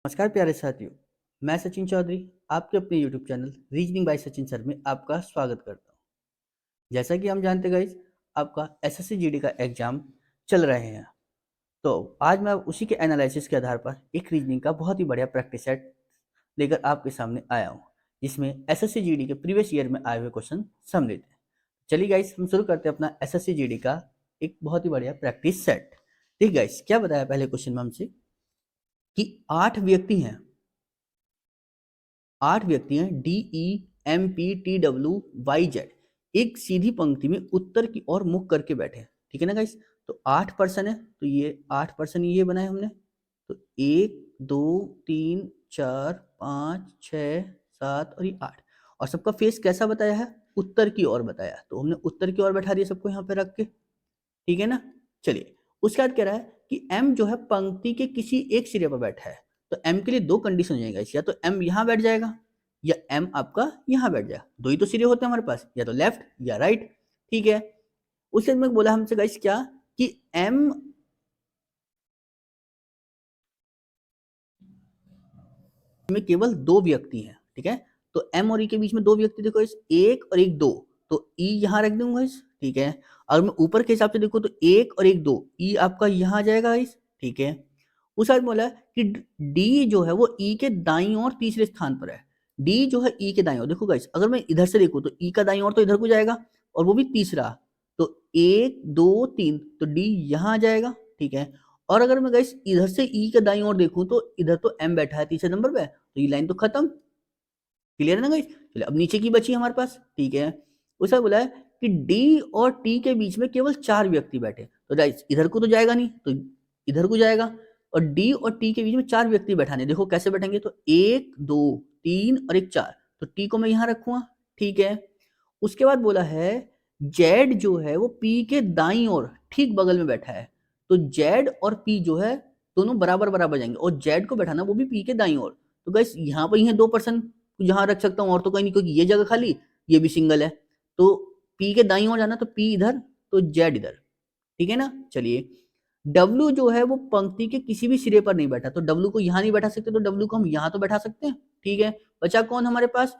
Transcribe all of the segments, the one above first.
नमस्कार प्यारे साथियों, मैं सचिन चौधरी आपके अपने YouTube channel reasoning bye Sachin sir में आपका स्वागत करता हूं। जैसा कि हम जानते गाइस, आपका एसएससी जीडी का एग्जाम चल रहे हैं। तो आज मैं उसी के एनालिसिस के आधार पर एक रीजनिंग का बहुत ही बढ़िया प्रैक्टिस सेट लेकर आपके सामने आया हूं, जिसमें एसएससी जीडी के प्रीवियस ईयर में आए हुए क्वेश्चन सम्मिलित हैं। चलिए गाइस, हम शुरू करते हैं अपना एसएससी जीडी का एक बहुत ही बढ़िया प्रैक्टिस सेट। ठीक गाइस, क्या बताया पहले क्वेश्चन में हमसे कि 8 व्यक्ति हैं DEMPTWYZ एक सीधी पंक्ति में उत्तर की ओर मुख करके बैठे हैं। ठीक है ना गाइस, तो 8 पर्सन है, तो ये 8 पर्सन ये बनाए हमने। तो 1 2 3 4 5 6 7 और ये 8, और सबका फेस कैसा बताया है, उत्तर की ओर बताया, तो हमने उत्तर की ओर बैठा दिया सबको यहाँ पे रख के। ठीक है ना। चलिए, उसके बाद कह रहा है कि M जो है पंक्ति के किसी एक सिरे पर बैठा है। तो M के लिए दो कंडीशन हो जाएगा, या तो M यहाँ बैठ जाएगा या M आपका यहाँ बैठ जाएगा। दो ही तो सिरे होते हैं हमारे पास, या तो लेफ्ट या राइट। ठीक है। उसके बाद में बोला हमसे गाइस क्या कि M में केवल दो व्यक्ति हैं। ठीक है, तो M और E के बीच में दो व्यक्ति देखो इस, एक और एक दो, तो E यहाँ रख दूंगा इस। ठीक है, अगर मैं ऊपर के हिसाब से देखो तो एक और एक दो, E आपका यहाँ आ जाएगा इस। ठीक है, उस बाद बोला कि D जो है वो E के दाईं ओर तीसरे स्थान पर है। D जो है E के दाईं ओर, देखो गाइस अगर मैं इधर से देखूं तो E का दाईं ओर तो इधर को जाएगा, और वो भी तीसरा, तो 1 2 3, तो D यहाँ आ जाएगा। ठीक है, और अगर मैं गाइस इधर से E के दाईं ओर देखूं तो इधर तो M बैठा है तीसरे नंबर पे, तो ये लाइन तो खत्म। क्लियर है ना गाइस। चलिए, अब नीचे की बची हमारे पास। ठीक है, उसका बोला है कि डी और टी के बीच में केवल 4 व्यक्ति बैठे, तो गाइस इधर को तो जाएगा नहीं, तो इधर को जाएगा, और डी और टी के बीच में 4 व्यक्ति बैठाने। देखो कैसे बैठेंगे, तो 1 2 3 और एक 4, तो टी को मैं यहां रखूंगा। ठीक है, उसके बाद बोला है जेड जो है वो पी के दाईं ओर ठीक बगल में बैठा है, तो जेड और पी जो है दोनों बराबर बराबर जाएंगे, और जेड को बैठाना वो भी पी के दाईं ओर। तो गाइस यहाँ पर ही है 2 पर्सन, यहाँ रख सकता हूँ और तो कहीं नहीं, क्योंकि ये जगह खाली, ये भी सिंगल है। तो पी के दाईं ओर जाना, तो पी इधर तो जेड इधर। ठीक है ना। चलिए, डब्ल्यू जो है वो पंक्ति के किसी भी सिरे पर नहीं बैठा, तो डब्ल्यू को यहाँ नहीं बैठा सकते, तो डब्ल्यू को हम यहाँ तो बैठा सकते हैं। ठीक है, बचा कौन हमारे पास,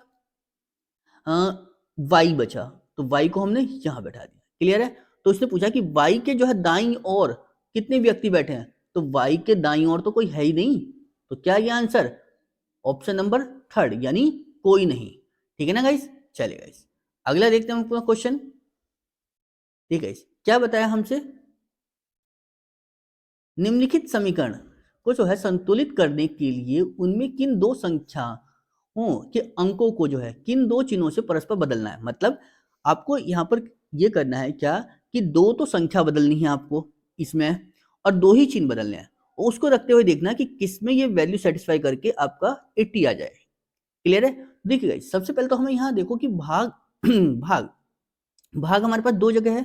वाई बचा, तो वाई को हमने यहाँ बैठा दिया। क्लियर है। तो उसने पूछा कि वाई के जो है दाईं ओर कितने व्यक्ति बैठे हैं, तो वाई के दाईं ओर तो कोई है ही नहीं, तो क्या ये आंसर, ऑप्शन नंबर थर्ड, यानी कोई नहीं। ठीक है ना गाइस। चलिए गाइस, अगला देखते हैं हम क्वेश्चन। ठीक है, क्या बताया हमसे, निम्नलिखित समीकरण को जो है संतुलित करने के लिए उनमें किन दो संख्याओं के अंकों को जो है किन दो चिन्हों से परस्पर बदलना है। मतलब आपको यहाँ पर ये करना है क्या कि दो तो संख्या बदलनी है आपको इसमें, और दो ही चिन्ह बदलने हैं, उसको रखते हुए देखना कि किसमें ये वैल्यू सेटिस्फाई करके आपका 80 आ जाए। क्लियर है। देखिए सबसे पहले तो हमें यहाँ देखो कि भाग भाग भाग हमारे पास दो जगह है,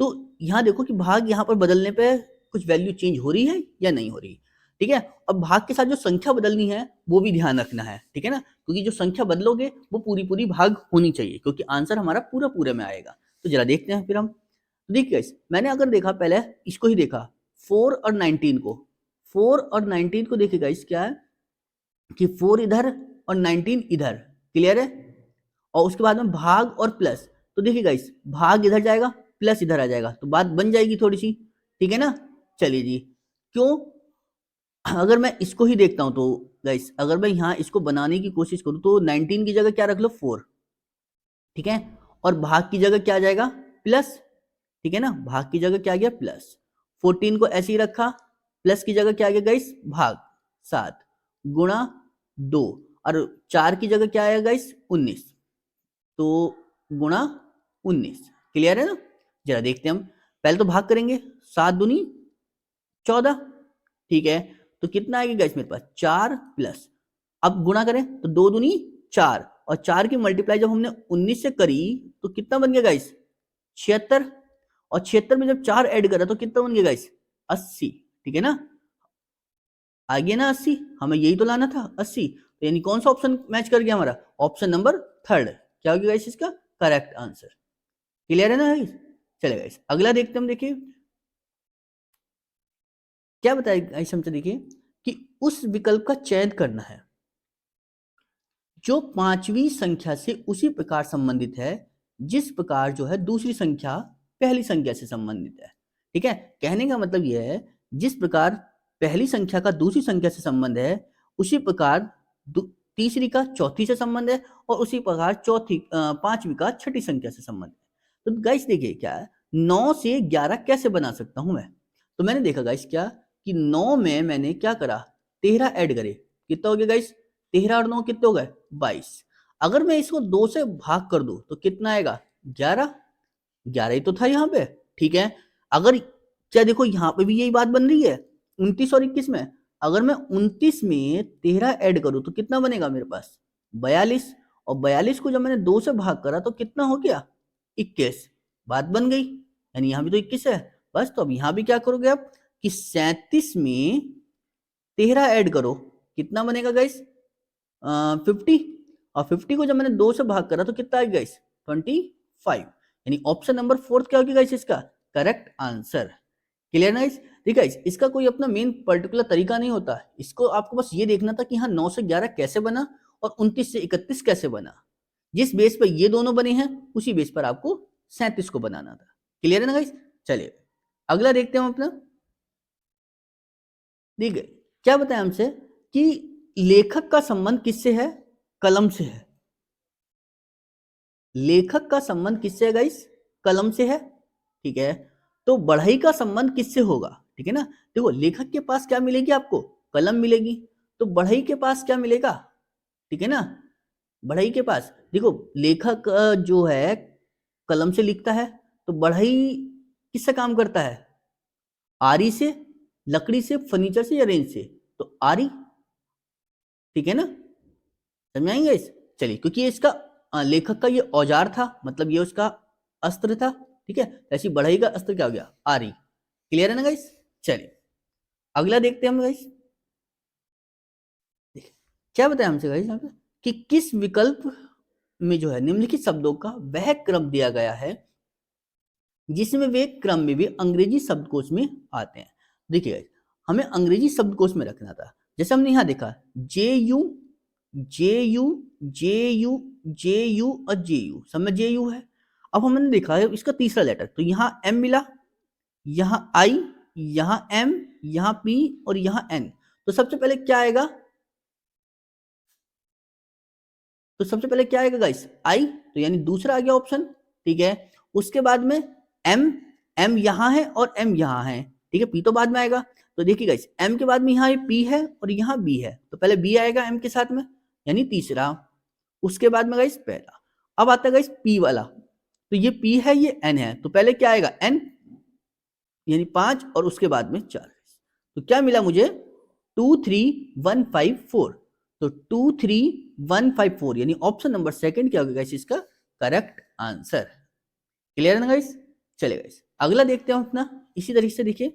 तो यहाँ देखो कि भाग यहाँ पर बदलने पे कुछ वैल्यू चेंज हो रही है या नहीं हो रही। ठीक है, अब भाग के साथ जो संख्या बदलनी है वो भी ध्यान रखना है। ठीक है ना, क्योंकि जो संख्या बदलोगे वो पूरी पूरी भाग होनी चाहिए, क्योंकि आंसर हमारा पूरा पूरे में आएगा। तो जरा देखते हैं फिर हम। तो देखिए मैंने अगर देखा पहले इसको ही देखा, 4 और 19 को, 4 और 19 को देखिएगा इस क्या है कि 4 इधर और 19 इधर। क्लियर है, और उसके बाद में भाग और प्लस, तो देखिए गाइस भाग इधर जाएगा, प्लस इधर आ जाएगा, तो बात बन जाएगी थोड़ी सी। ठीक है ना। चलिए जी, क्यों, अगर मैं इसको ही देखता हूं तो गाइस अगर मैं यहाँ इसको बनाने की कोशिश करूं तो 19 की जगह क्या रख लो, 4। ठीक है, और भाग की जगह क्या आ जाएगा, प्लस। ठीक है ना, भाग की जगह क्या आ गया, प्लस। 14 को ऐसे ही रखा, प्लस की जगह क्या आ गया गाइस, भाग 7 गुणा 2, और 4 की जगह क्या आएगा गाइस, 19, तो गुणा 19। क्लियर है ना। जरा देखते हैं हम, पहले तो भाग करेंगे, 7 दूनी 14। ठीक है, तो कितना आएगा गाइस मेरे पास, 4 प्लस, अब गुणा करें तो 2 दूनी 4, और 4 की मल्टीप्लाई जब हमने 19 से करी तो कितना बन गया गाइस, 76, और 76 में जब 4 ऐड करा तो कितना बन गया गाइस, 80। ठीक है ना, आ गया ना 80, हमें यही तो लाना था 80, तो यानी कौन सा ऑप्शन मैच कर गया हमारा, ऑप्शन नंबर थर्ड। क्या हो गया गाइस इसका करेक्ट आंसर। क्लियर है ना गाइस। चलेगा गाइस, अगला देखते हम, देखिए क्या बताया गाइस हमसे, देखिए कि उस विकल्प का चयन करना है जो पांचवी संख्या से उसी प्रकार संबंधित है जिस प्रकार जो है दूसरी संख्या पहली संख्या से संबंधित है। ठीक है, कहने का मतलब यह है जिस प्रकार पहली संख्या का दूसरी संख्या से संबंध है उसी प्रकार तीसरी का चौथी से संबंध है और उसी प्रकार पांचवी का छठी संख्या से संबंध है। तो गाइस देखिए क्या है, 9 से 11 कैसे बना सकता हूं मैं। तो मैंने देखा गाइस क्या कि 9 में मैंने क्या करा, 13 ऐड करे। कितना हो गया गाइस, 13 और 9 कितने हो गए, 22। अगर मैं इसको 2 से भाग कर दूं तो कितना आएगा, 11। 11 ही तो था यहाँ पे। ठीक है, अगर क्या देखो यहाँ पे भी यही बात बन रही है 29 और 21 में। अगर मैं 29 में 13 ऐड करूं तो कितना बनेगा मेरे पास, 42। और 42 को जब मैंने 2 से भाग करा तो कितना हो गया, 21। बात बन गई, यानी यहाँ भी तो 21 है बस। तो अब यहाँ भी क्या करोगे आप कि 37 में 13 ऐड करो, कितना बनेगा गाइस, 50। और 50 को जब मैंने 2 से भाग करा तो कितना आएगा गाइस, 25। यानी ऑप्शन नंबर 4 क्या होगा गाइस इसका करेक्ट आंसर। क्लियर ना गाइस। ठीक है, इसका कोई अपना मेन पर्टिकुलर तरीका नहीं होता, इसको आपको बस ये देखना था कि हाँ 9 से 11 कैसे बना और 29 से 31 कैसे बना। जिस बेस पर ये दोनों बने हैं उसी बेस पर आपको 37 को बनाना था। क्लियर है ना गाइस। चलिए अगला देखते हैं हम अपना। ठीक है, क्या बताया हमसे कि लेखक का संबंध किससे है, कलम से है। लेखक का संबंध किससे है गाइस, कलम से है। ठीक है, तो बढ़ई का संबंध किससे होगा, ठीक है ना। देखो लेखक के पास क्या मिलेगी आपको, कलम मिलेगी, तो बढ़ई के पास क्या मिलेगा, ठीक है ना। बढ़ई के पास देखो लेखक जो है कलम से लिखता है, तो बढ़ई किससे काम करता है, आरी से, लकड़ी से, फर्नीचर से या रेंज से, तो आरी। ठीक है ना, समझ आएंगे इस। चलिए क्योंकि ये इसका लेखक का ये औजार था, मतलब ये उसका अस्त्र था। ठीक है, ऐसी बढ़ई का अस्त्र क्या हो गया, आरी। क्लियर है ना गाइस। चलिए अगला देखते हैं हम गाइस। क्या बताया हमसे गाइस यहाँ पे कि किस विकल्प में जो है निम्नलिखित शब्दों का वह क्रम दिया गया है जिसमें वे क्रम में भी अंग्रेजी शब्दकोश में आते हैं। देखिए गाइस, हमें अंग्रेजी शब्दकोश में रखना था। जैसे हमने यहाँ देखा JU JU JU JU और JU, सब में JU है। अब हमने देखा है इसका तीसरा लेटर, तो यहाँ M मिला, यहाँ I, यहाँ M, यहाँ P और यहाँ N। तो सबसे पहले क्या आएगा, तो सबसे पहले क्या आएगा गाइस, I, तो यानी दूसरा आ गया ऑप्शन। ठीक है, उसके बाद में M, M यहाँ है और M यहाँ है। ठीक है, P तो बाद में आएगा। तो देखिए गाइस M के बाद में यहाँ P है और यहाँ B है, तो पहले B आएगा M के साथ में, यानी तीसरा। उसके बाद में गाइस पहला। अब आता है गाइस P वाला, तो ये P है ये N है, तो पहले क्या आएगा N, यानी 5 और उसके बाद में 4। तो क्या मिला मुझे 23154। तो 23154 यानी ऑप्शन नंबर सेकंड क्या होगा गाइस इसका करेक्ट आंसर। क्लियर है ना गाइस। चलिए गाइस अगला देखते हैं अपना इसी तरीके से। देखिए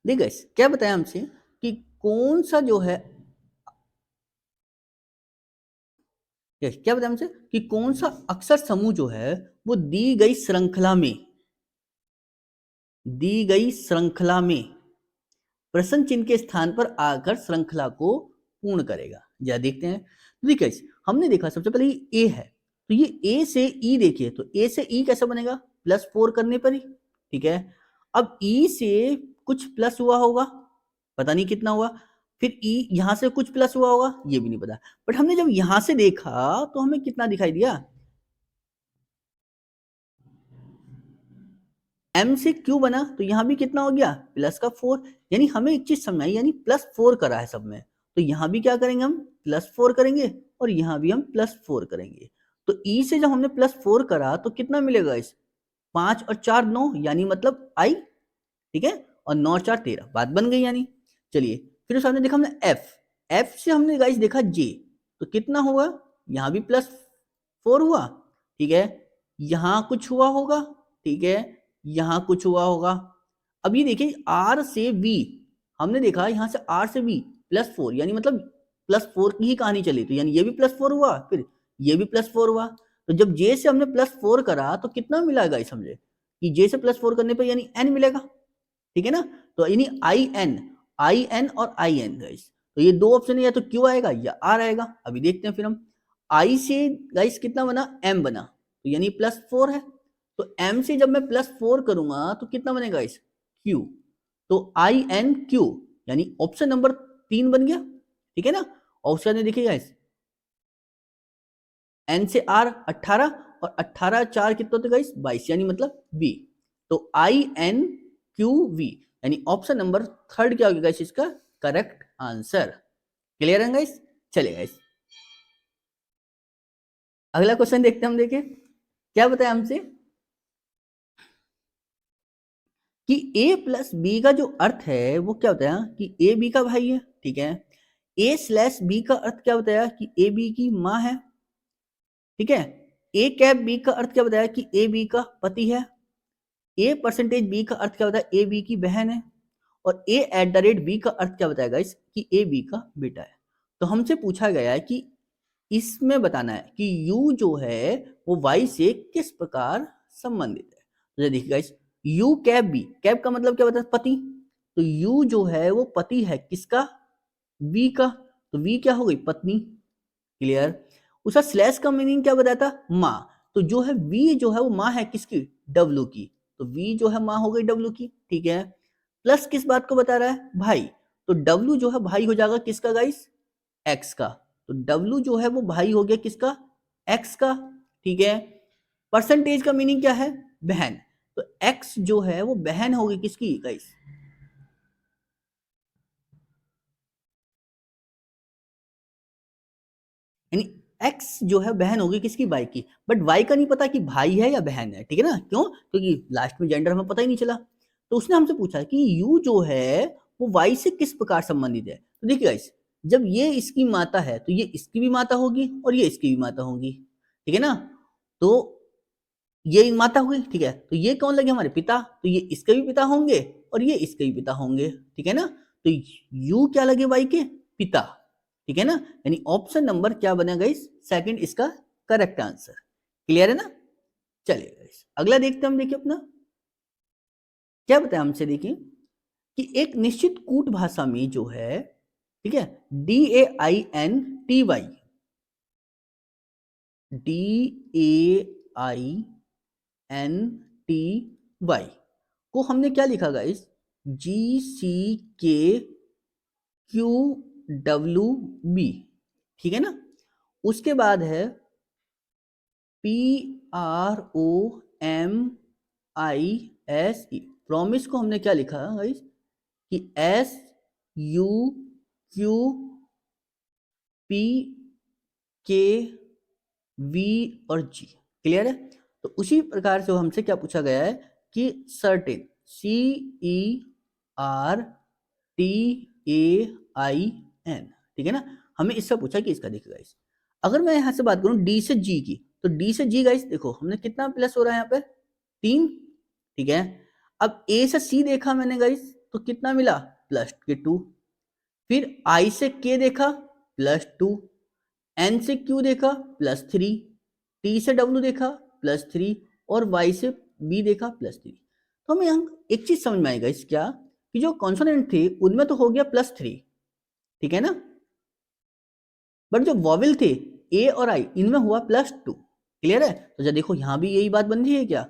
देखिए गाइस क्या बताया हमसे कि कौन सा जो है, क्या बताया हमसे कि कौन सा अक्षर समूह जो है वो दी गई श्रृंखला में प्रश्न चिन्ह के स्थान पर आकर श्रृंखला को पूर्ण करेगा। या देखते हैं। तो देखिए हमने देखा सबसे पहले ए है, तो ये ए से ई देखिए, तो ए से ई कैसे बनेगा, +4 करने पर ही। ठीक है, अब ई से कुछ प्लस हुआ होगा, पता नहीं कितना हुआ, फिर ई यहां से कुछ प्लस हुआ होगा, ये भी नहीं पता। बट हमने जब यहां से देखा तो हमें कितना दिखाई दिया, M से Q बना, तो यहां भी कितना हो गया प्लस का 4। यानी हमें एक चीज समझ आई, यानी +4 करा है सब में, तो यहां भी क्या करेंगे हम +4 करेंगे और यहां भी हम +4 करेंगे। तो E से जब हमने +4 करा तो कितना मिलेगा इस 5 और 4 9, यानी मतलब I। ठीक है, और 9 और 4 13, बात बन गई यानी। चलिए फिर उस हमने देखा हमने F से हमने गाइस देखा J, तो कितना हुआ, यहां भी +4 हुआ। ठीक है, यहां कुछ हुआ होगा, ठीक है, यहां कुछ हुआ होगा। अब ये देखिए R से V, हमने देखा यहां से R से V +4, यानी मतलब +4 की ही कहानी चली, तो यानी ये भी +4 हुआ, फिर ये भी +4 हुआ। तो जब जे से हमने +4 करा तो कितना मिला गाइस, समझे कि जे से +4 करने पे यानी n मिलेगा, ठीक है ना। तो यानी आई एन और आई एन गाइस, तो ये दो ऑप्शन है, या तो क्यू आएगा या आर आएगा। अभी देखते हैं फिर हम, आई से गाइस कितना बना, m बना, तो यानी +4 है, तो m से जब मैं +4 करूंगा तो कितना बनेगा गाइस, q, तो आई एन क्यू, यानी ऑप्शन नंबर 3 बन गया, ठीक है ना। ऑप्शन में देखिए गाइस, n से r 18 और 18 4 कितना होता है गाइस, 22, यानी मतलब b, तो आई एन क्यू वी, यानी ऑप्शन नंबर 3 क्या होगा गाइस इसका करेक्ट आंसर। क्लियर है गाइस, चलिए गाइस अगला क्वेश्चन देखते हैं हम, देखिए क्या बताया हमसे कि a प्लस बी का जो अर्थ है वो क्या बताया कि a b का भाई है, ठीक है। a/b का अर्थ क्या बताया कि a b की माँ है, ठीक है। a कैप b का अर्थ क्या बताया कि a b का पति है। a%b का अर्थ क्या बताया, a b की बहन है। और a@b का अर्थ क्या बताएगा इस कि a b का बेटा है। तो हमसे पूछा गया है कि इसमें बताना है कि u जो है वो y से किस प्रकार संबंधित है। तो देखिए guys, u cap b, cap का मतलब क्या बताया, पति, तो u जो है वो पति है किसका, v का, तो v क्या हो गई, पत्नी। क्लियर। उसका स्लैश का मीनिंग क्या बताया था, माँ, तो जो है v जो है वो माँ है किसकी, w की, तो v जो है माँ हो गई w की, ठीक है। प्लस किस बात को बता रहा है, भाई, तो w जो है भाई हो जाएगा किसका गाइस, x का, तो w जो है वो भाई हो गया किसका, x का, ठीक है। परसेंटेज का मीनिंग क्या है, बहन, तो x जो है वो बहन होगी किसकी गाइस, यानी x जो है बहन होगी किसकी, y की, बट y का नहीं पता कि भाई है या बहन है, ठीक है ना, क्यों, क्योंकि लास्ट में जेंडर हमें पता ही नहीं चला। तो उसने हमसे पूछा कि u जो है वो y से किस प्रकार संबंधित है। तो देखिए गाइस, जब ये इसकी माता है तो ये इसकी भी माता होगी और ये इसकी भी माता होगी, ठीक है ना। तो ये माता हुई, ठीक है, तो ये कौन लगे हमारे पिता, तो ये इसके भी पिता होंगे और ये इसके भी पिता होंगे, ठीक है ना। तो यू क्या लगे वाई के पिता, ठीक है ना, यानी ऑप्शन नंबर क्या बनेगा इस सेकंड इसका करेक्ट आंसर। क्लियर है ना। चलिए अगला देखते हैं हम, देखिए अपना क्या बताया हमसे, देखिए कि एक निश्चित कूट भाषा में जो है, ठीक है, DAINTY, DAINTY को हमने क्या लिखा गाइस, GCKQWB, ठीक है ना। उसके बाद है PROMISE, प्रॉमिस को हमने क्या लिखा गाइस कि SUQPKV और G। क्लियर है। तो उसी प्रकार से हमसे क्या पूछा गया है कि सर्टेन, CERTAIN, ठीक है ना। हमें इससे पूछा कि इसका देखिए गाइस, अगर मैं यहां से बात करूं डी से जी की, तो डी से जी गाइस देखो हमने कितना प्लस हो रहा है यहाँ पे 3, ठीक है। अब ए से सी देखा मैंने गाइस तो कितना मिला, +2, फिर आई से के देखा +2, एन से क्यू देखा +3, टी से डब्ल्यू देखा +3 और वाई से बी देखा +3। तो हमें यहाँ एक चीज समझ में आएगा इस क्या कि जो कॉन्सोनेंट थे उनमें तो हो गया +3, ठीक है ना, बट जो वॉवेल थे ए और आई इनमें हुआ +2। क्लियर है। तो जब देखो यहां भी यही बात बन रही है क्या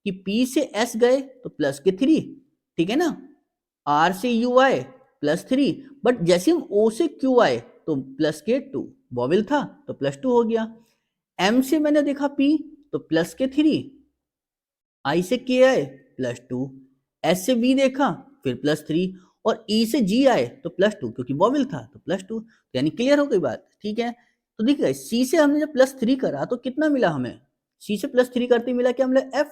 कि पी से एस गए तो +3, ठीक है ना, आर से यू आए +3, बट जैसे हम ओ से क्यू आए तो +2, वॉवेल था तो +2 हो गया। एम से मैंने देखा पी तो +3, आई से के आए +2, एस से वी देखा फिर +3 और ई से जी आए तो +2 क्योंकि वॉवेल था तो +2, तो यानी क्लियर हो गई बात, ठीक है। तो देखिए सी से हमने जब +3 करा तो कितना मिला हमें, सी से +3 करते मिला क्या, मिला एफ,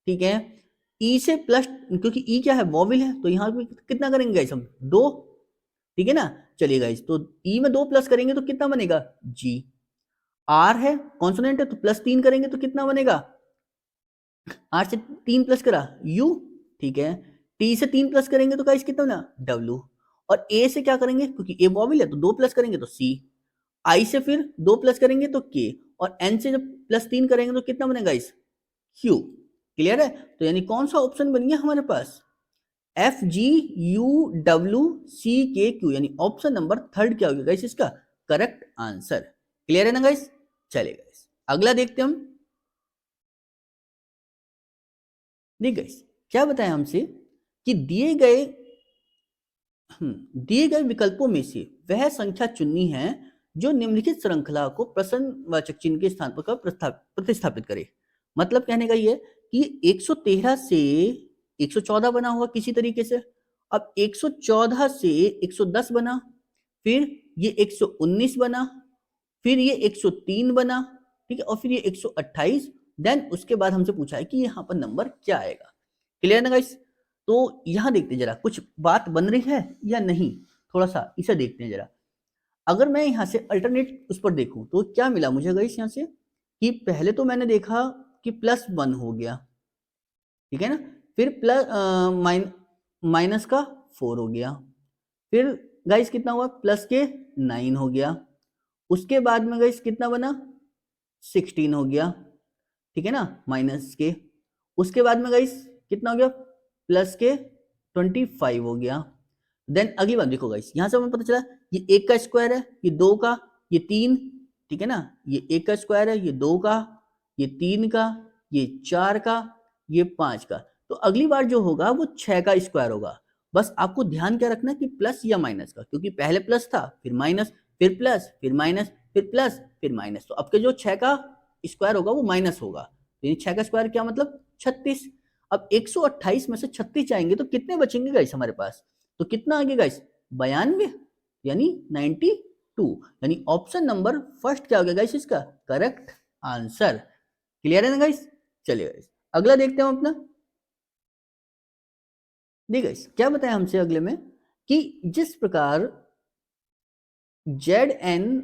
ठीक है। ई से प्लस, क्योंकि ई क्या है वॉवेल है तो यहाँ पे कितना करेंगे गाइस हम 2, ठीक है ना। चलिए गाइस तो ई में 2 प्लस करेंगे तो कितना बनेगा जी, आर है कॉन्सोनेंट है तो +3 करेंगे तो कितना बनेगा, आर से 3 प्लस करा यू, ठीक है। टी से 3 प्लस करेंगे तो गाइस कितना बना डब्ल्यू, और ए से क्या करेंगे क्योंकि ए वॉवेल है तो 2 प्लस करेंगे तो सी, आई से फिर 2 प्लस करेंगे तो के, और n से जब +3 करेंगे तो कितना बनेगा इस q। क्लियर है? तो यानी कौन सा ऑप्शन बन गया हमारे पास, FGUWCKQ, यानी ऑप्शन नंबर 3 क्या हो गया गाइस इसका करेक्ट आंसर। क्लियर है ना गाइस? चलिए गाइस अगला देखते हम। देख गाइस क्या बताया हमसे कि दिए गए विकल्पों में से वह संख्या चुननी है जो निम्नलिखित श्रृंखला को प्रश्नवाचक चिन्ह के स्थान पर प्रतिस्थापित करे। मतलब कहने का ये कि 113 से 114 बना होगा किसी तरीके से। अब 114 से 110 बना, फिर ये 119 बना, फिर ये 103 बना, ठीक है, और फिर ये 128। देन उसके बाद हमसे पूछा है कि यहाँ पर नंबर क्या आएगा। क्लियर ना गाइस? तो यहाँ देखते हैं जरा कुछ बात बन रही है या नहीं, थोड़ा सा इसे देखते हैं जरा। अगर मैं यहाँ से अल्टरनेट उस पर देखूं तो क्या मिला मुझे गाइस यहाँ से कि पहले तो मैंने देखा कि +1 हो गया, ठीक है ना, फिर माइनस का 4 हो गया, फिर गाइस कितना हुआ प्लस के 9 हो गया, उसके बाद में गाइस कितना बना 16 हो गया, ठीक है ना, माइनस के, उसके बाद में गाइस कितना हो गया प्लस के 25 हो गया। देन अगली बात देखो गाइस, यहां से हमें पता चला ये 1 का स्क्वायर है, ये 2 का, ये 3, ठीक है ना, ये 1 का स्क्वायर है, ये 2 का, ये 3 का, ये 4 का, ये 5 का। तो अगली बार जो होगा वो 6 का स्क्वायर होगा। बस आपको ध्यान क्या रखना कि प्लस या माइनस का, क्योंकि पहले प्लस था, फिर माइनस, फिर प्लस, फिर माइनस, फिर प्लस, फिर माइनस। तो अब के जो 6 का स्क्वायर होगा वो माइनस होगा, यानी 6 का स्क्वायर क्या मतलब 36। अब 128 में से 36 जाएंगे तो कितने बचेंगे गाइस हमारे पास, तो कितना आ गया गाइस 92, यानी 92, यानी ऑप्शन नंबर फर्स्ट क्या हो गया गाइस इसका करेक्ट आंसर। क्लियर है ना गाइस? चलिए गाइस अगला देखते हैं हम अपना। देखिए गाइस क्या बताया हमसे अगले में कि जिस प्रकार ZIN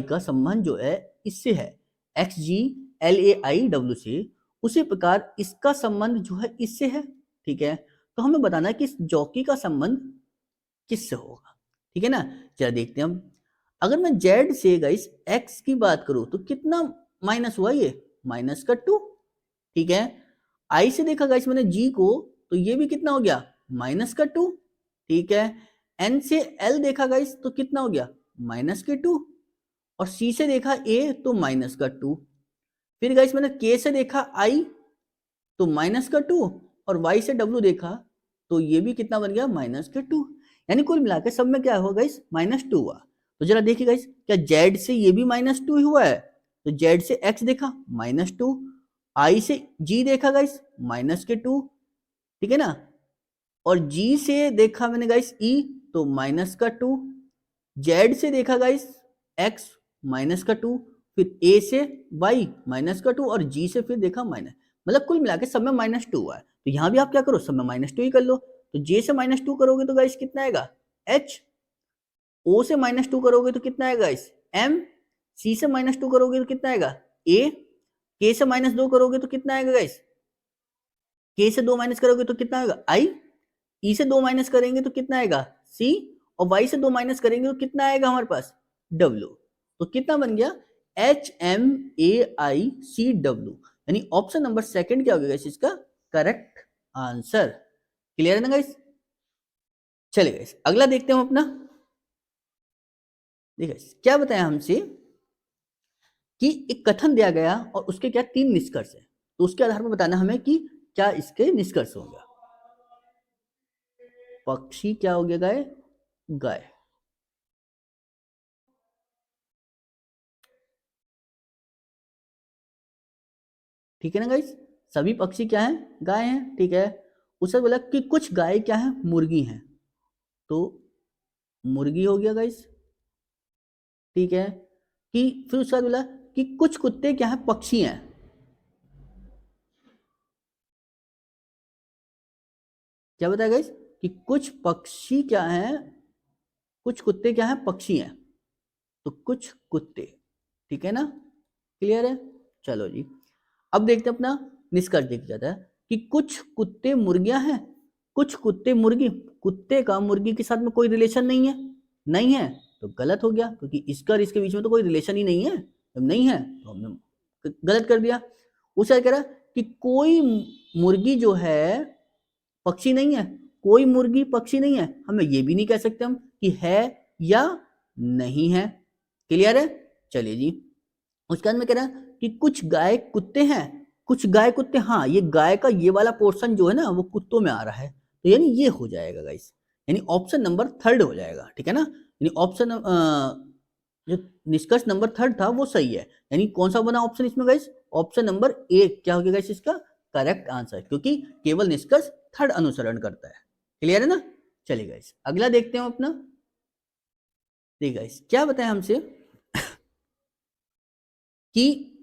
का संबंध जो है इससे है XGLAIW से, उसी प्रकार इसका संबंध जो है इससे है, ठीक है। तो हमें बताना है कि इस जॉकी का संबंध किससे होगा, ठीक है ना। चलिए देखते हैं हम। अगर मैं Z से गाइस X की बात करूं तो कितना माइनस हुआ, ये माइनस का 2, ठीक है। I से देखा गाइस मैंने G को, तो ये भी कितना हो गया माइनस का 2, ठीक है। N से L देखा गाइस तो कितना हो गया माइनस के 2, और C से देखा A तो माइनस का 2, फिर गाइस मैंने K से देखा I तो माइनस का 2, और Y से W देखा तो ये भी कितना बन गया माइनस के 2, यानी कुल मिलाकर सब में क्या हुआ गाइस -2 हुआ। तो जरा देखिए गाइस क्या Z से ये भी -2 हुआ है, तो Z से X देखा -2, I से G देखा गाइस माइनस के 2, ठीक है ना, और G से देखा मैंने गाइस E तो माइनस का 2, Z से देखा गाइस X माइनस का 2, फिर A से Y माइनस का 2, और G से फिर देखा माइनस, मतलब कुल मिला के सब में -2 हुआ है। तो यहाँ भी आप क्या करो सब में -2 ही कर लो। तो J से -2 करोगे तो गाइस कितना आएगा H, O से -2 करोगे तो कितना आएगा गाइस M, C से -2 करोगे तो कितना आएगा A, K से -2 करोगे तो कितना आएगा गाइस, K से 2 माइनस करोगे तो कितना आएगा I, E से 2 माइनस करेंगे तो कितना आएगा C, और Y से 2 माइनस करेंगे तो कितना आएगा हमारे पास W। तो कितना बन गया HMAICW, यानी ऑप्शन नंबर सेकंड क्या हो गया इसका करेक्ट आंसर। क्लियर है ना गाइस? चलिए गाइस अगला देखते हैं हम अपना। देखिए क्या बताया हमसे कि एक कथन दिया गया और उसके क्या 3 निष्कर्ष है, तो उसके आधार पर बताना हमें कि क्या इसके निष्कर्ष होगा। पक्षी क्या हो गया गाय, गाय, ठीक है ना गाइस, सभी पक्षी क्या हैं गाय हैं, ठीक है। उससे बोला कि कुछ गाय क्या है मुर्गी हैं, तो मुर्गी हो गया गाइस, ठीक है। कि फिर उसके बाद बोला कि कुछ कुत्ते क्या है पक्षी हैं, क्या बताया गाइस कि कुछ पक्षी क्या है, कुछ कुत्ते क्या है पक्षी हैं, तो कुछ कुत्ते, ठीक है ना, क्लियर है। चलो जी अब देखते हैं अपना निष्कर्ष देखा जाता है कि कुछ कुत्ते मुर्गियां हैं, कुछ कुत्ते मुर्गी, कुत्ते का मुर्गी के साथ में कोई रिलेशन नहीं है, नहीं है, तो गलत हो गया, क्योंकि इसका और इसके बीच में तो कोई रिलेशन ही नहीं है, जब नहीं है तो हमने गलत कर दिया। उसका कह रहा कि कोई मुर्गी जो है पक्षी नहीं है, कोई मुर्गी पक्षी नहीं है, हमें ये भी नहीं कह सकते हम कि है या नहीं है। क्लियर है? चलिए जी, उसके बाद में कह रहा है कि कुछ गाय कुत्ते हैं, कुछ गाय कुत्ते, हाँ ये गाय का ये वाला पोर्शन जो है ना वो कुत्तों में आ रहा है, तो यानी ये हो जाएगा गाइस, यानी ऑप्शन नंबर थर्ड हो जाएगा। ठीक है ना, यानी ऑप्शन जो निष्कर्ष नंबर थर्ड था वो सही है। यानी कौन सा बना ऑप्शन इसमें गाइस? ऑप्शन नंबर ए क्या हो गया गाइस इसका करेक्ट आंसर, क्योंकि केवल निष्कर्ष थर्ड अनुसरण करता है। क्लियर है ना? चलिए गाइस अगला देखते हैं अपना। देखिए गाइस क्या बताया हमसे कि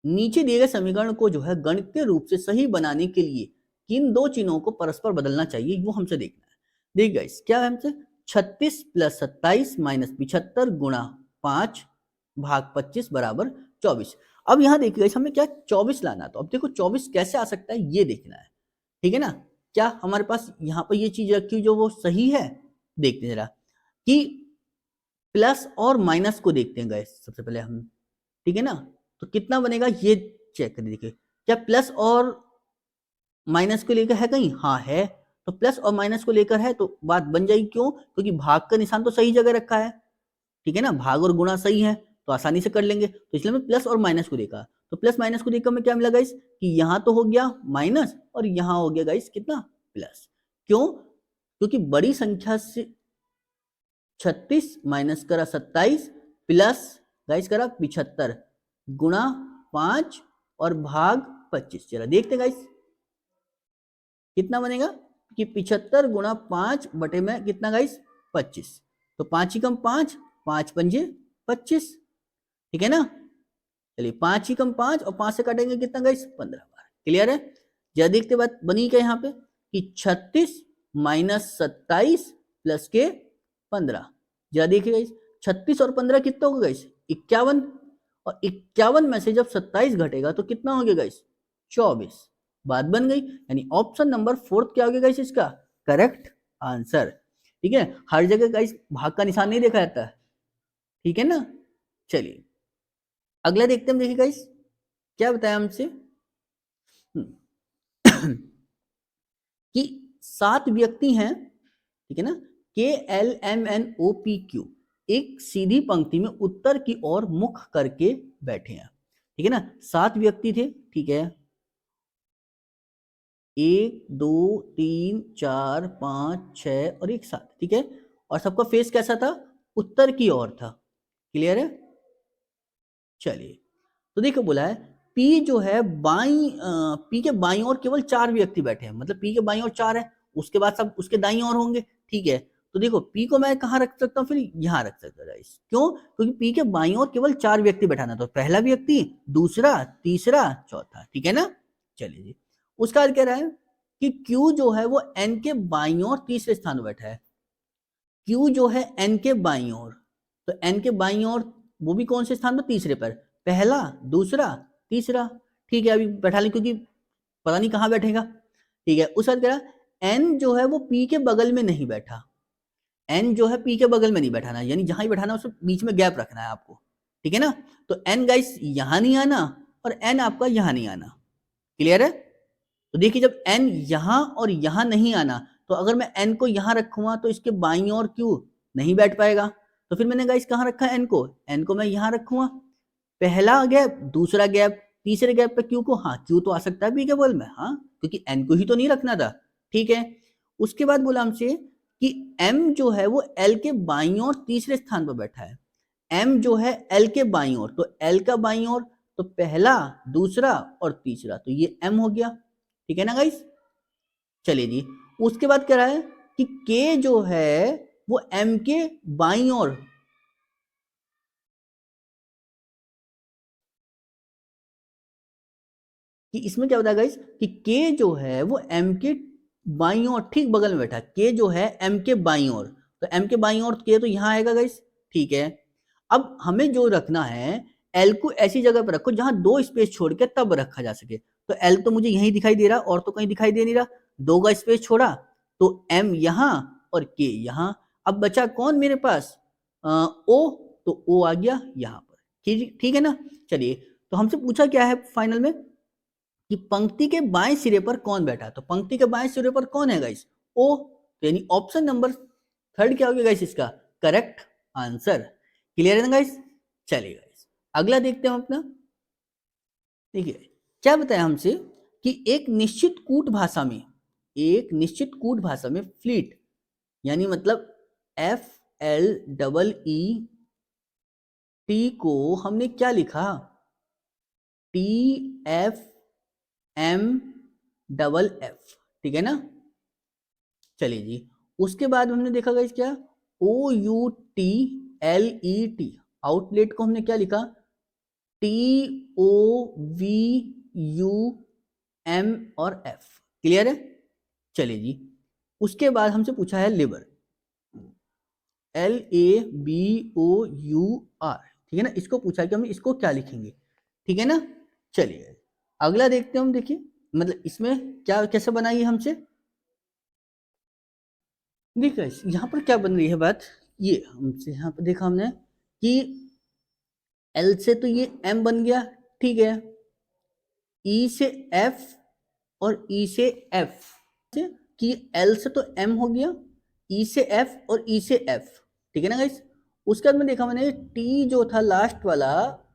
नीचे दिए गए समीकरण को जो है गणितीय रूप से सही बनाने के लिए किन दो चिन्हों को परस्पर बदलना चाहिए, वो हमसे देखना है। देखिए गाइस क्या है हमसे, 36 + 27 - 75 गुणा 5 भाग 25 बराबर 24। अब यहाँ देखिए गाइस हमें क्या 24 लाना है, तो अब देखो 24 कैसे आ सकता है ये देखना है। ठीक है ना, क्या हमारे पास यहाँ पर ये चीज रखी जो वो सही है? देखते हैं जरा कि प्लस और माइनस को देखते हैं गाइस सबसे पहले हम। ठीक है ना, तो कितना बनेगा ये चेक कर देखिए, क्या प्लस और माइनस को लेकर है कहीं? हाँ है, तो प्लस और माइनस को लेकर है तो बात बन जाएगी। क्यों? क्योंकि भाग का निशान तो सही जगह रखा है। ठीक है ना, भाग और गुणा सही है तो आसानी से कर लेंगे, तो इसलिए मैं प्लस और माइनस को देखा। तो प्लस माइनस को देखकर मैं क्या मिला गाइस कि यहाँ तो हो गया माइनस और यहाँ हो गया गाइस कितना प्लस। क्यों? क्योंकि बड़ी संख्या से 36 माइनस करा 27 प्लस गाइस करा 75 गुणा 5 और भाग 25। चला देखते हैं गाइस कितना बनेगा कि 75 गुणा 5 बटे में कितना गाइस 25, तो 5 ही कम 5, 5 पंजे 25। ठीक है ना, चलिए 5 ही कम 5 और 5 से काटेंगे कितना गाइस 15 बार। क्लियर है? जरा देखते बात बनी क्या यहाँ पे कि 36 माइनस 27 प्लस के 15। जरा देखिए गाइस 36 और 15 कितना होगा गाइस 51, और 51 में से जब 27 घटेगा तो कितना हो गया गाइस 24। बात बन गई, यानी ऑप्शन नंबर फोर्थ क्या हो गया गाइस इसका करेक्ट आंसर। ठीक है, हर जगह गाइस भाग का निशान नहीं देखा जाता है। ठीक है ना, चलिए अगला देखते हैं। देखिए गाइस क्या बताया हमसे कि 7 व्यक्ति हैं, ठीक है ना, KLMNOPQ एक सीधी पंक्ति में उत्तर की ओर मुख करके बैठे हैं। ठीक है ना, 7 व्यक्ति थे। ठीक है, 1 2 3 4 5 6 और एक 7। ठीक है, और सबका फेस कैसा था? उत्तर की ओर था। क्लियर है? चलिए तो देखो बोला है पी जो है पी के बाईं ओर केवल 4 व्यक्ति बैठे हैं, मतलब पी के बाईं ओर 4 है, उसके बाद सब उसके दाईं ओर होंगे। ठीक है, तो देखो पी को मैं कहाँ रख सकता हूँ? फिर यहाँ रख सकता हूँ। क्यों? क्योंकि पी के बाईं ओर केवल 4 व्यक्ति बैठाना, तो पहला व्यक्ति, दूसरा, तीसरा, चौथा। ठीक है ना, चलिए जी उसका कह रहा है कि क्यू जो है वो एन के बाईं ओर तीसरे स्थान पर बैठा है। क्यू जो है एन के बाईं ओर, तो एन के बाईं ओर वो भी कौन से स्थान पर? तीसरे पर, पहला, दूसरा, तीसरा। ठीक है, अभी बैठा लें क्योंकि पता नहीं कहाँ बैठेगा। ठीक है, उस बाद कह रहा एन जो है वो पी के बगल में नहीं बैठा। एन जो है पी के बगल में नहीं बैठाना, यानी जहां ही बैठाना उसमें बीच में गैप रखना है आपको। ठीक है ना, तो एन गाइस यहां नहीं आना और एन आपका यहां नहीं आना। क्लियर है? तो देखिए जब एन यहां और यहां नहीं आना, तो अगर मैं एन को यहां रखूंगा तो इसके बाईं ओर क्यू नहीं बैठ पाएगा। तो फिर मैंने गाइस कहां रखा है एन को? एन को मैं यहां रखूंगा, पहला गैप, दूसरा गैप, तीसरे गैप पे क्यू को, हाँ क्यू तो आ सकता है बी के बगल में, हाँ क्योंकि एन को ही तो नहीं रखना था। ठीक है, उसके बाद बोला हमसे कि एम जो है वो एल के बाईं ओर तीसरे स्थान पर बैठा है। एम जो है एल के बाईं ओर, तो एल का बाईं ओर तो पहला, दूसरा और तीसरा, तो ये एम हो गया। ठीक है ना गाइस, चलिए जी उसके बाद कह रहा है कि के जो है वो एम के बाईं ओर, कि इसमें क्या होता है गाइस कि के जो है वो एम के बाईं ओर ठीक बगल में बैठा है। के जो है एम के बाईं ओर, तो एम के बाईं ओर के तो यहां आएगा गाइस। ठीक है, अब हमें जो रखना है एल को ऐसी जगह पर रखो जहां 2 स्पेस छोड़ के तब रखा जा सके। तो एल तो मुझे यहीं दिखाई दे रहा और तो कहीं दिखाई दे नहीं रहा, 2 का स्पेस छोड़ा तो एम यहां और के यहां। अब बचा कौन मेरे पास, ओ, तो ओ आ गया यहाँ पर। ठीक है ना। चलिए, तो हमसे पूछा क्या है फाइनल में कि पंक्ति के बाएं सिरे पर कौन बैठा है, तो पंक्ति के बाएं सिरे पर कौन है गाइस, ओ, यानी ऑप्शन नंबर थर्ड क्या हो गया गाइस इसका करेक्ट आंसर। क्लियर है ना गाइस। चलिए गाइस, अगला देखते हैं हम अपना। देखिए क्या बताया हमसे कि एक निश्चित कूट भाषा में, एक निश्चित कूट भाषा में फ्लीट, यानी मतलब FLEET को हमने क्या लिखा, TFMFF, ठीक है ना। चलिए जी, उसके बाद हमने देखा गाइस क्या, OUTLET, आउटलेट को हमने क्या लिखा, TOVUM और F। क्लियर है। चलिए जी, उसके बाद हमसे पूछा है लिवर, LABOUR, ठीक है ना। इसको पूछा कि हम इसको क्या लिखेंगे, ठीक है ना। चलिए अगला देखते हैं हम। देखिए मतलब इसमें क्या कैसे बनाई है हमसे, देखिए यहाँ पर क्या बन रही है बात, ये हमसे यहाँ पर देखा हमने कि L से तो ये M बन गया, ठीक है, E से F और E से F, कि L से तो M हो गया, E से F और E से F, ठीक है ना गाइस। उसके बाद में देखा मैंने T जो था लास्ट वाला,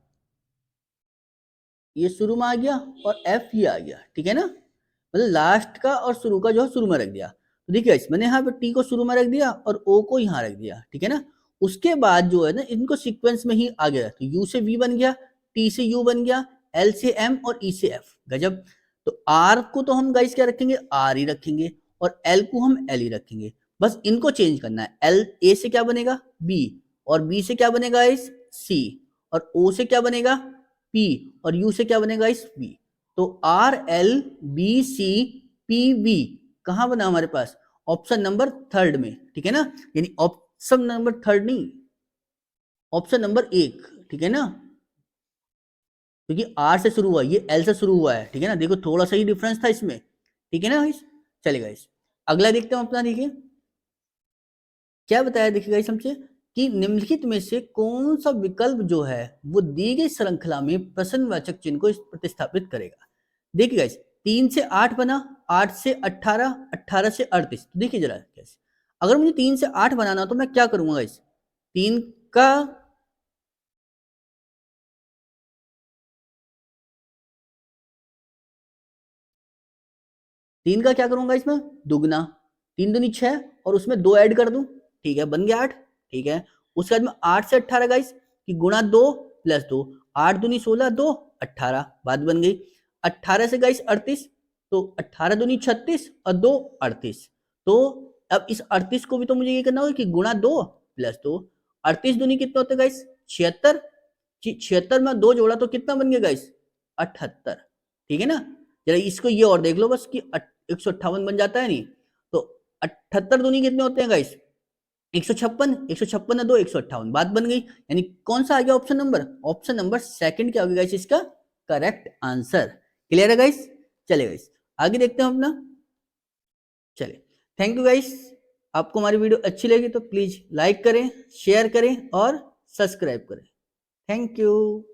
ये शुरू में आ गया और F ये आ गया, ठीक है ना। मतलब लास्ट का और शुरू का जो है शुरू में रख दिया। तो देखिए मैंने यहाँ पे टी को शुरू में रख दिया और ओ को यहाँ रख दिया, ठीक है ना। उसके बाद जो है ना इनको सीक्वेंस में ही आ गया, तो यू से वी बन गया, टी से यू बन गया, एल से एम और ई से एफ। गजब। तो आर को तो हम गाइस क्या रखेंगे, आर ही रखेंगे, और एल को हम एल ही रखेंगे। बस इनको चेंज करना है। एल ए से क्या बनेगा, बी, और बी से क्या बनेगा इस सी, और ओ से क्या बनेगा पी, और यू से क्या बनेगा इस बी। तो RLBCPV कहां बना हमारे पास, ऑप्शन नंबर थर्ड में, ठीक है ना। यानी ऑप्शन नंबर थर्ड नहीं, ऑप्शन नंबर एक, ठीक है ना, क्योंकि R से शुरू हुआ, ये L से शुरू हुआ है, ठीक है ना। देखो थोड़ा सा ही डिफरेंस था इसमें, ठीक है ना गाइस। चलेगा इस अगला देखते हैं अपना। देखिए क्या बताया, देखिए गाइस हमसे कि निम्नलिखित में से कौन सा विकल्प जो है वो दी गई श्रृंखला में प्रश्नवाचक चिन्ह को प्रतिस्थापित करेगा। देखिए गाइस 3 से 8 बना, 8 से 18, 18 से 38। तो देखिए जरा कैसे, अगर मुझे 3 से 8 बनाना तो मैं क्या करूंगा गाइस, 3 का का क्या करूंगा इसमें, दुगना, 3 दूनी 6 और उसमें 2 ऐड कर दूं, ठीक है, बन गया 8, ठीक है। उसके बाद में 8 से 18 गाइस कि गुणा 2 प्लस 2, 8 दूनी 16, 2 18, बात बन गई। 18 से गाइस 38, तो 18 दूनी 36 और 2 38। तो अब इस 38 को भी तो मुझे ये करना होगा कि गुणा 2 प्लस 2, 38 दूनी कितना होता है गाइस 76, 76 में 2 जोड़ा तो कितना बन गया गाइस 78, ठीक है ना। जरा इसको ये और देख लो बस कि 158 बन जाता है नहीं, तो 78 दूनी कितने होते हैं गाइस 156, 156 है 2, 158, बात बन गई। यानी कौन सा आ गया option number, option number second क्या होगा गाइस इसका करेक्ट आंसर। क्लियर है गाइस। चले गाइस आगे देखते हैं अपना। चले, थैंक यू गाइस। आपको हमारी वीडियो अच्छी लगी तो प्लीज लाइक करें, शेयर करें और सब्सक्राइब करें। Thank you.